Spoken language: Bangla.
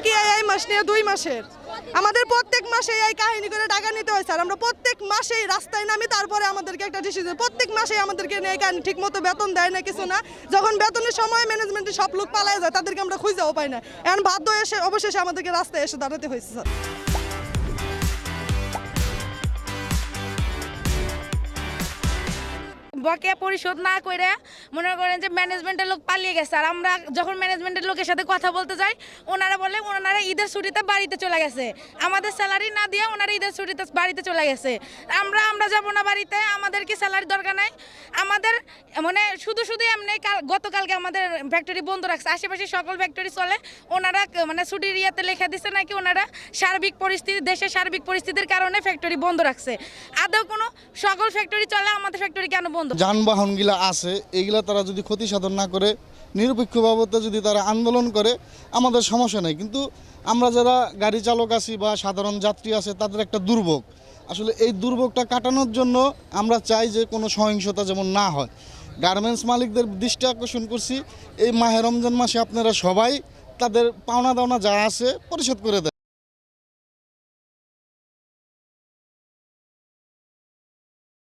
কি এই মাস নিয়ে 2 মাসের আমাদের প্রত্যেক মাসে এই কাহিনী করে টাকা নিতে হয় স্যার। আমরা প্রত্যেক মাসেই রাস্তায় নামি, তারপরে আমাদেরকে একটা ডিসিশন, প্রত্যেক মাসেই আমাদেরকে নিয়ে এই কাহিনী ঠিক মতো বেতন দেয় না, কিছু না। যখন বেতনের সময় ম্যানেজমেন্টের সব লোক পালায় যায়, তাদেরকে আমরা খুঁজেও পাই না। এখন বাধ্য এসে অবশেষে আমাদেরকে রাস্তায় এসে দাঁড়াতে হয়েছে স্যার। বকেয়া পরিশোধ না করে মনে করেন যে ম্যানেজমেন্টের লোক পালিয়ে গেছে। আর আমরা যখন ম্যানেজমেন্টের লোকের সাথে কথা বলতে যাই, ওনারা বলে ওনারা ঈদের ছুটিতে বাড়িতে চলে গেছে। আমাদের স্যালারি না দিয়ে ওনারা ঈদের ছুটিতে বাড়িতে চলে গেছে। আমরা যাব না বাড়িতে, আমাদের কি স্যালারি দরকার নাই? আমাদের মানে শুধু এমনি গতকালকে আমাদের ফ্যাক্টরি বন্ধ রাখছে, আশেপাশে সকল ফ্যাক্টরি চলে। ওনারা মানে ছুটির ইয়েতে লেখা দিচ্ছে নাকি ওনারা সার্বিক পরিস্থিতি, দেশের সার্বিক পরিস্থিতির কারণে ফ্যাক্টরি বন্ধ রাখছে। আদৌ কোনো সকল ফ্যাক্টরি চলে, আমাদের ফ্যাক্টরি কেন বন্ধ? যানবাহনগুলা আছে, এইগুলা তারা যদি ক্ষতি সাধন না করে নিরপেক্ষভাবে যদি তারা আন্দোলন করে, আমাদের সমস্যা নেই। কিন্তু আমরা যারা গাড়ি চালক আছি বা সাধারণ যাত্রী আছে, তাদের একটা দুর্ভোগ। আসলে এই দুর্ভোগটা কাটানোর জন্য আমরা চাই যে কোনো সহিংসতা যেমন না হয়। গার্মেন্টস মালিকদের দৃষ্টি আকর্ষণ করছি, এই মাহে রমজান মাসে আপনারা সবাই তাদের পাওনা দাওনা যা আছে পরিশোধ করে দেন।